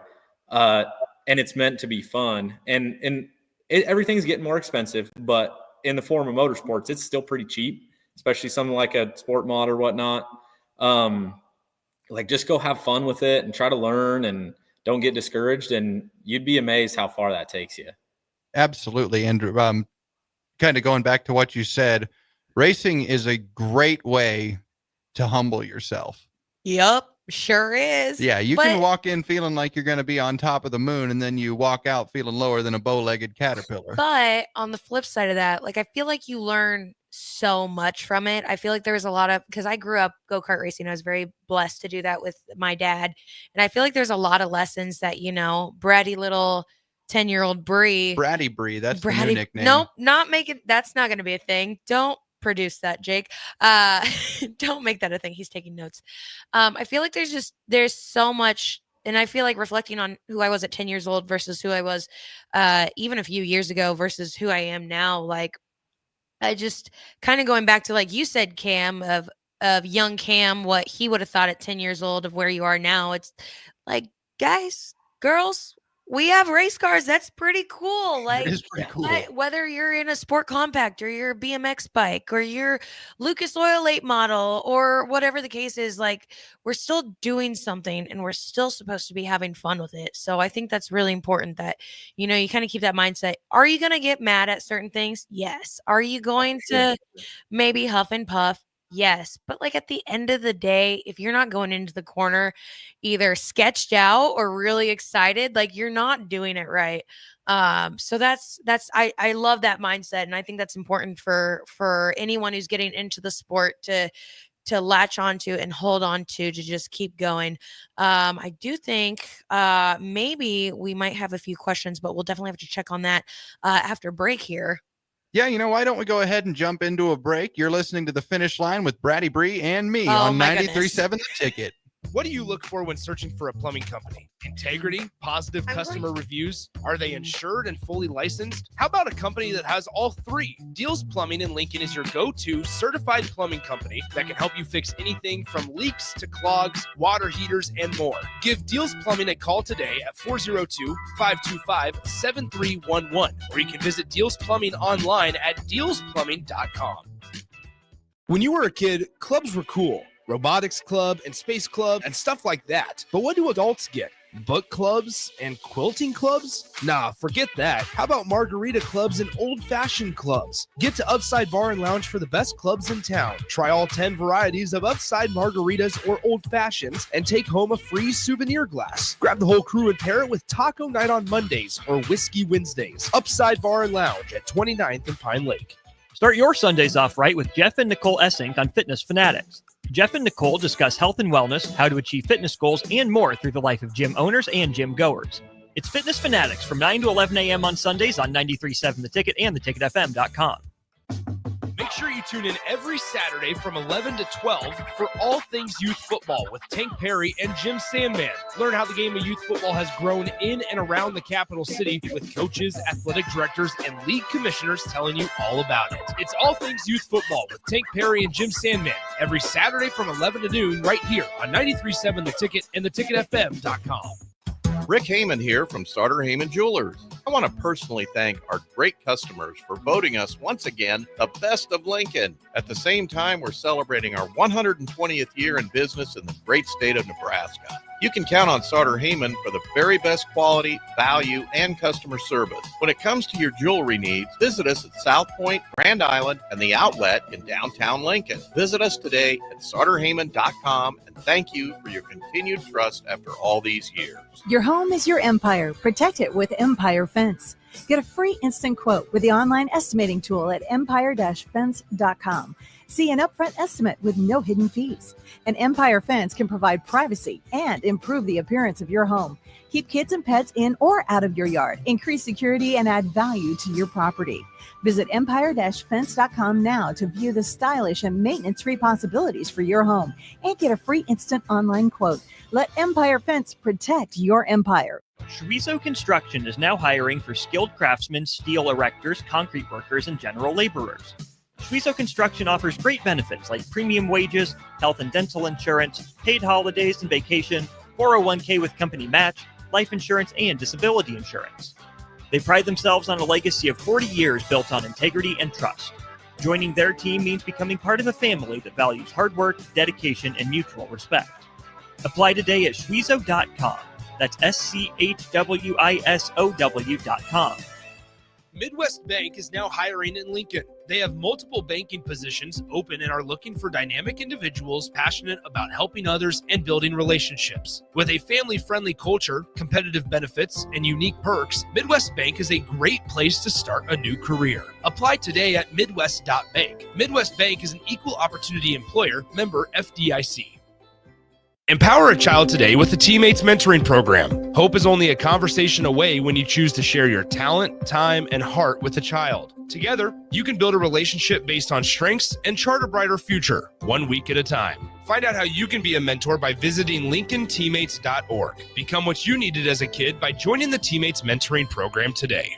and it's meant to be fun. And everything's getting more expensive, but in the form of motorsports, it's still pretty cheap, especially something like a sport mod or whatnot. Like, just go have fun with it and try to learn and don't get discouraged. And you'd be amazed how far that takes you. Absolutely. And kind of going back to what you said, racing is a great way to humble yourself. Yep, sure is. Yeah, you can walk in feeling like you're going to be on top of the moon, and then you walk out feeling lower than a bow-legged caterpillar. But on the flip side of that, like, I feel like you learn so much from it. I feel like there was a lot of, because I grew up go-kart racing. I was very blessed to do that with my dad. And I feel like there's a lot of lessons that, bratty little 10-year-old Bree. Bratty Bree, that's the new nickname. Nope, that's not going to be a thing. Don't produce that, Jake. Don't make that a thing. He's taking notes. I feel like there's so much, and I feel like reflecting on who I was at 10 years old versus who I was even a few years ago versus who I am now. Like, I just kind of going back to, like you said, Cam, of young Cam, what he would have thought at 10 years old of where you are now. It's like, guys, girls, we have race cars. That's pretty cool. Like, it is pretty cool. Whether you're in a sport compact or you're a BMX bike or you're Lucas Oil late model or whatever the case is, like, we're still doing something and we're still supposed to be having fun with it. So I think that's really important that, you know, you kind of keep that mindset. Are you going to get mad at certain things? Yes. Are you going to maybe huff and puff? Yes. But like at the end of the day, if you're not going into the corner either sketched out or really excited, like you're not doing it right. So I love that mindset. And I think that's important for anyone who's getting into the sport to latch onto and hold on to just keep going. I do think maybe we might have a few questions, but we'll definitely have to check on that after break here. Yeah, you know, why don't we go ahead and jump into a break? You're listening to The Finish Line with Bree and me on 93.7 The Ticket. What do you look for when searching for a plumbing company? Integrity, positive customer reviews? Are they insured and fully licensed? How about a company that has all three? Deals Plumbing in Lincoln is your go-to certified plumbing company that can help you fix anything from leaks to clogs, water heaters, and more. Give Deals Plumbing a call today at 402-525-7311, or you can visit Deals Plumbing online at dealsplumbing.com. When you were a kid, clubs were cool. Robotics club and space club and stuff like that. But what do adults get? Book clubs and quilting clubs? Nah, forget that. How about margarita clubs and old-fashioned clubs? Get to Upside Bar and Lounge for the best clubs in town. Try all 10 varieties of Upside margaritas or old fashions and take home a free souvenir glass. Grab the whole crew and pair it with taco night on Mondays or whiskey Wednesdays. Upside Bar and Lounge at 29th and Pine Lake. Start your Sundays off right with Jeff and Nicole Essink on Fitness Fanatics. Jeff and Nicole discuss health and wellness, how to achieve fitness goals, and more through the life of gym owners and gym goers. It's Fitness Fanatics from 9 to 11 a.m. on Sundays on 93.7 The Ticket and theticketfm.com. Make sure you tune in every Saturday from 11 to 12 for all things youth football with Tank Perry and Jim Sandman. Learn how the game of youth football has grown in and around the capital city with coaches, athletic directors, and league commissioners telling you all about it. It's all things youth football with Tank Perry and Jim Sandman every Saturday from 11 to noon right here on 93.7 The Ticket and theticketfm.com. Rick Heyman here from Starter Heyman Jewelers. I want to personally thank our great customers for voting us once again the best of Lincoln. At the same time, we're celebrating our 120th year in business in the great state of Nebraska. You can count on Starter Heyman for the very best quality, value, and customer service. When it comes to your jewelry needs, visit us at South Point, Grand Island, and the Outlet in downtown Lincoln. Visit us today at starterheyman.com, and thank you for your continued trust after all these years. Your home is your empire. Protect it with Empire Fence. Get a free instant quote with the online estimating tool at empire-fence.com. See an upfront estimate with no hidden fees. An Empire Fence can provide privacy and improve the appearance of your home. Keep kids and pets in or out of your yard. Increase security and add value to your property. Visit empire-fence.com now to view the stylish and maintenance-free possibilities for your home and get a free instant online quote. Let Empire Fence protect your empire. Schweizo Construction is now hiring for skilled craftsmen, steel erectors, concrete workers, and general laborers. Schweizo Construction offers great benefits like premium wages, health and dental insurance, paid holidays and vacation, 401k with company match, life insurance, and disability insurance. They pride themselves on a legacy of 40 years built on integrity and trust. Joining their team means becoming part of a family that values hard work, dedication, and mutual respect. Apply today at schweizo.com. That's schwisow.com. Midwest Bank is now hiring in Lincoln. They have multiple banking positions open and are looking for dynamic individuals passionate about helping others and building relationships. With a family-friendly culture, competitive benefits, and unique perks, Midwest Bank is a great place to start a new career. Apply today at midwest.bank. Midwest Bank is an equal opportunity employer, member FDIC. Empower a child today with the Teammates Mentoring Program. Hope is only a conversation away when you choose to share your talent, time, and heart with a child. Together, you can build a relationship based on strengths and chart a brighter future, 1 week at a time. Find out how you can be a mentor by visiting LincolnTeammates.org. Become what you needed as a kid by joining the Teammates Mentoring Program today.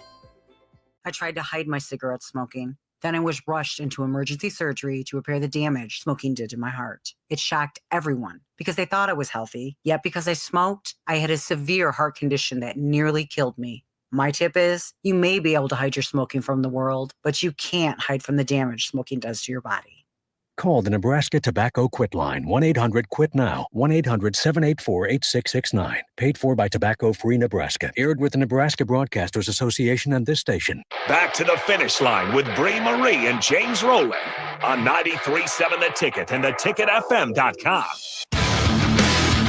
I tried to hide my cigarette smoking. Then I was rushed into emergency surgery to repair the damage smoking did to my heart. It shocked everyone because they thought I was healthy. Yet because I smoked, I had a severe heart condition that nearly killed me. My tip is, you may be able to hide your smoking from the world, but you can't hide from the damage smoking does to your body. Call the Nebraska Tobacco Quit Line, 1-800-QUIT-NOW, 1-800-784-8669. Paid for by Tobacco Free Nebraska. Aired with the Nebraska Broadcasters Association and this station. Back to the finish line with Bree Marie and James Rolland on 93.7 The Ticket and theticketfm.com.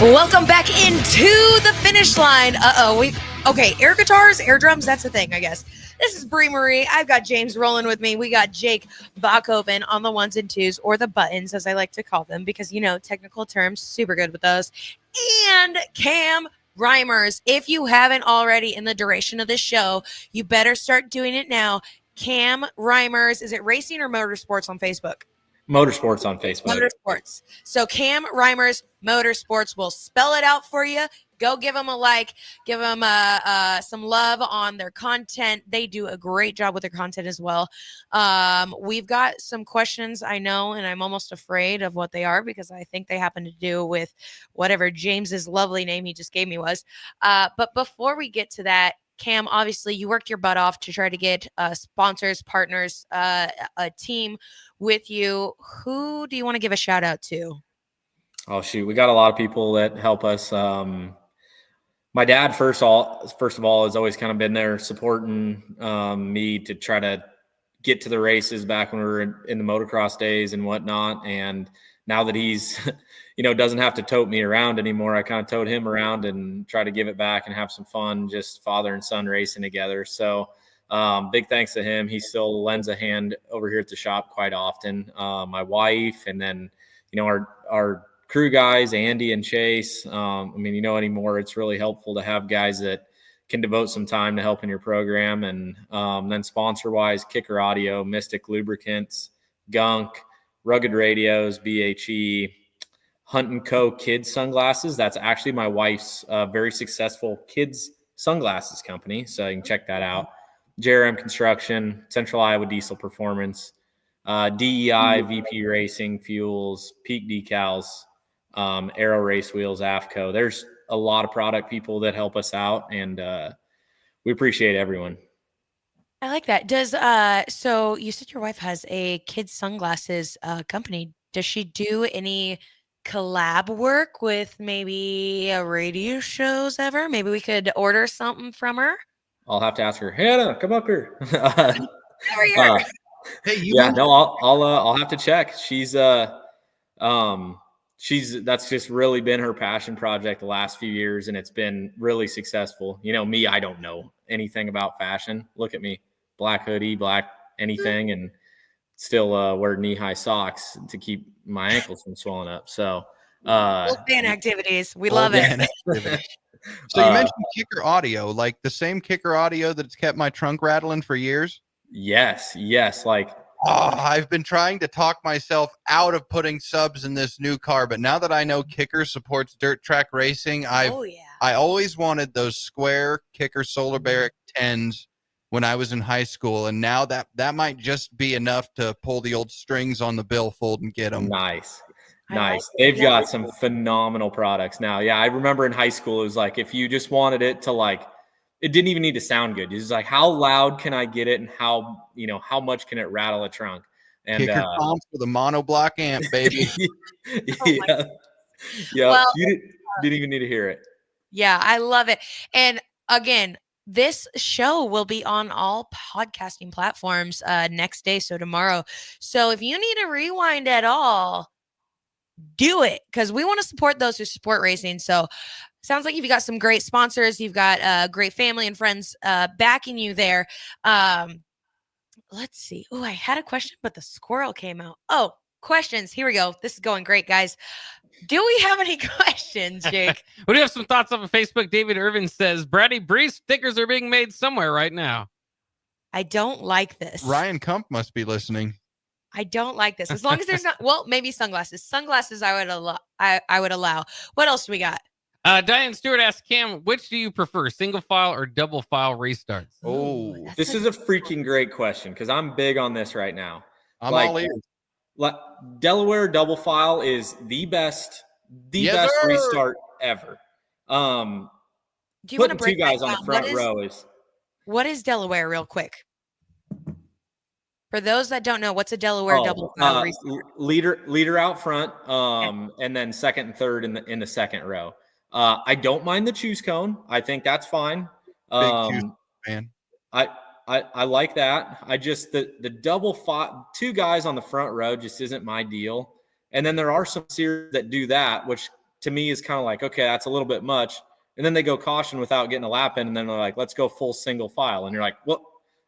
Welcome back into the finish line. Okay, air guitars, air drums, that's the thing, I guess. This is Bree Marie. I've got James Rolland with me. We got Jake Bachhoven on the ones and twos, or the buttons, as I like to call them, because, technical terms, super good with those. And Cam Reimers. If you haven't already in the duration of this show, you better start doing it now. Cam Reimers. Is it Racing or Motorsports on Facebook? Motorsports on Facebook. Motorsports. So Cam Reimers Motorsports will spell it out for you. Go give them a like. Give them some love on their content. They do a great job with their content as well. We've got some questions, I know, and I'm almost afraid of what they are because I think they happen to do with whatever James's lovely name he just gave me was. But before we get to that, Cam, obviously you worked your butt off to try to get sponsors, partners, a team with you. Who do you want to give a shout out to? Oh, shoot. We got a lot of people that help us. My dad, first of all, has always kind of been there supporting me to try to get to the races back when we were in the motocross days and whatnot. And now that he's, doesn't have to tote me around anymore, I kind of tote him around and try to give it back and have some fun, just father and son racing together. So big thanks to him. He still lends a hand over here at the shop quite often. My wife, and then, our crew guys, Andy and Chase. Anymore, it's really helpful to have guys that can devote some time to helping your program. And then sponsor-wise, Kicker Audio, Mystic Lubricants, Gunk, Rugged Radios, BHE, Hunt & Co. Kids Sunglasses. That's actually my wife's very successful kids sunglasses company, so you can check that out. JRM Construction, Central Iowa Diesel Performance, DEI, VP Racing, Fuels, Peak Decals, Aero Race Wheels, AFCO. There's a lot of product people that help us out, and we appreciate everyone. I like that. So you said your wife has a kids sunglasses company. Does she do any collab work with maybe radio shows ever? Maybe we could order something from her. I'll have to ask her. Hannah, come up here. Hey, I'll have to check. That's just really been her passion project the last few years, and it's been really successful. Me, I don't know anything about fashion. Look at me, black hoodie, black anything, and still wear knee-high socks to keep my ankles from swelling up. So fan activities. We love it. So you mentioned Kicker Audio, like the same Kicker Audio that's kept my trunk rattling for years? Yes. I've been trying to talk myself out of putting subs in this new car, but now that I know Kicker supports dirt track racing, I always wanted those square Kicker Solar Barrack 10s when I was in high school, and now that might just be enough to pull the old strings on the billfold and get them. Nice. They've got some phenomenal products now. Yeah, I remember in high school, it was like if you just wanted it to it didn't even need to sound good. It's like, how loud can I get it, and how much can it rattle a trunk? And Kicker comps with a monoblock amp, baby. Yeah. Well, you didn't even need to hear it. Yeah, I love it. And again, this show will be on all podcasting platforms next day, so tomorrow. So if you need a rewind at all, do it, because we want to support those who support racing. So sounds like you've got some great sponsors. You've got great family and friends backing you there. Let's see. Oh, I had a question, but the squirrel came out. Oh, questions. Here we go. This is going great, guys. Do we have any questions, Jake? We do have some thoughts off of Facebook. David Irvin says, Brady Bree stickers are being made somewhere right now. I don't like this. Ryan Kump must be listening. I don't like this. As long as there's not, well, maybe sunglasses. Sunglasses I would allow. What else do we got? Diane Stewart asks Cam, which do you prefer, single file or double file race starts? Oh, this is a freaking great question because I'm big on this right now. I'm all ears. Delaware double file is the best restart ever. Do you putting want to break two guys that on down? the front row is. What is Delaware, real quick? For those that don't know, what's a Delaware double file restart? Leader out front, and then second and third in the second row. I don't mind the choose cone. I think that's fine. Big choose, man. I like that. I just the double file, two guys on the front row just isn't my deal. And then there are some series that do that, which to me is kind of like, okay, that's a little bit much. And then they go caution without getting a lap in, and then they're like, let's go full single file. And you're like, well,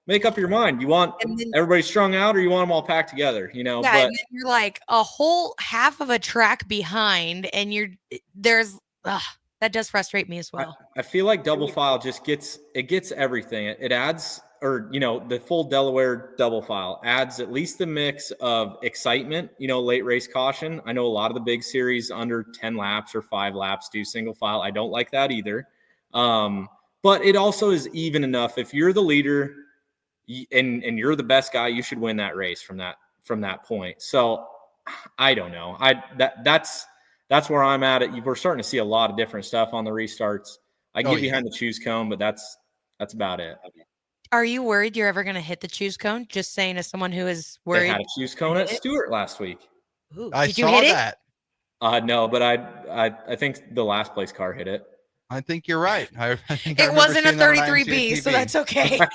make up your mind. You want everybody strung out, or you want them all packed together? You know, Yeah, but and then you're like a whole half of a track behind, and that does frustrate me as well. I feel like double file just gets everything. It adds, or the full Delaware double file adds at least the mix of excitement, late race caution. I know a lot of the big series under 10 laps or 5 laps do single file. I don't like that either. But it also is even enough. If you're the leader and you're the best guy, you should win that race from that point. So I don't know. That's where I'm at. We're starting to see a lot of different stuff on the restarts. I can get behind the choose cone, but that's about it. Are you worried you're ever going to hit the choose cone? Just saying, as someone who is worried. They had a choose cone at Stewart last week. Ooh, I did you saw hit that. No, but I think the last place car hit it. I think you're right. I think it wasn't a 33B, so that's okay. Have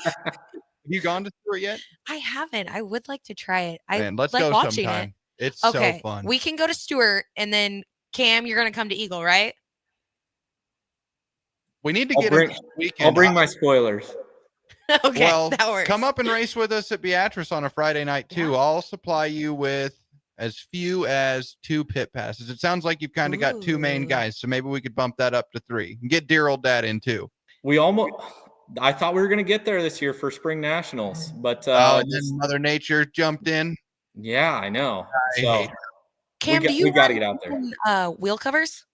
you gone to Stewart yet? I haven't. I would like to try it. Man, let's like go watching sometime. it. It's okay. so fun. We can go to Stewart, and then Cam, you're going to come to Eagle, right? We need to get him this weekend. I'll bring my spoilers. Okay, well, that works. Come up and race with us at Beatrice on a Friday night too. Yeah. I'll supply you with as few as 2 pit passes. It sounds like you've kind of got 2 main guys, so maybe we could bump that up to 3 and get dear old dad in too. I thought we were going to get there this year for spring nationals, but then Mother Nature jumped in. Yeah, I know. Cam, we got to get out there. Wheel covers?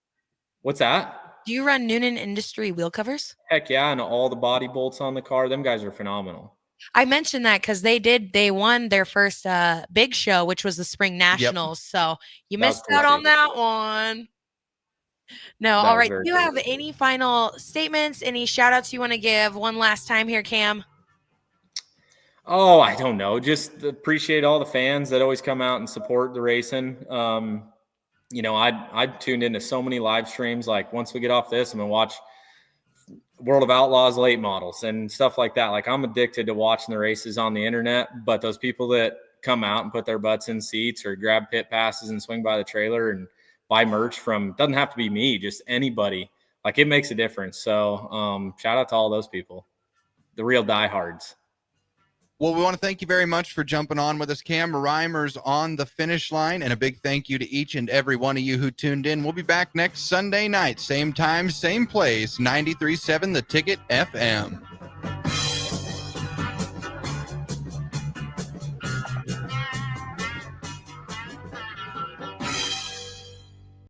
What's that? Do you run Noonan Industry wheel covers? Heck yeah, and all the body bolts on the car. Them guys are phenomenal. I mentioned that because they won their first big show, which was the Spring Nationals. Yep. So you missed out on that one. No, all right. Do you have any final statements, any shout outs you want to give one last time here, Cam? Oh, I don't know. Just appreciate all the fans that always come out and support the racing. I tuned into so many live streams. Like once we get off this, I'm gonna watch World of Outlaws late models and stuff like that. Like I'm addicted to watching the races on the internet, but those people that come out and put their butts in seats or grab pit passes and swing by the trailer and buy merch from, doesn't have to be me, just anybody. Like it makes a difference. So shout out to all those people, the real diehards. Well, we want to thank you very much for jumping on with us, Cam. Reimer's on the finish line, and a big thank you to each and every one of you who tuned in. We'll be back next Sunday night, same time, same place, 93.7 The Ticket FM.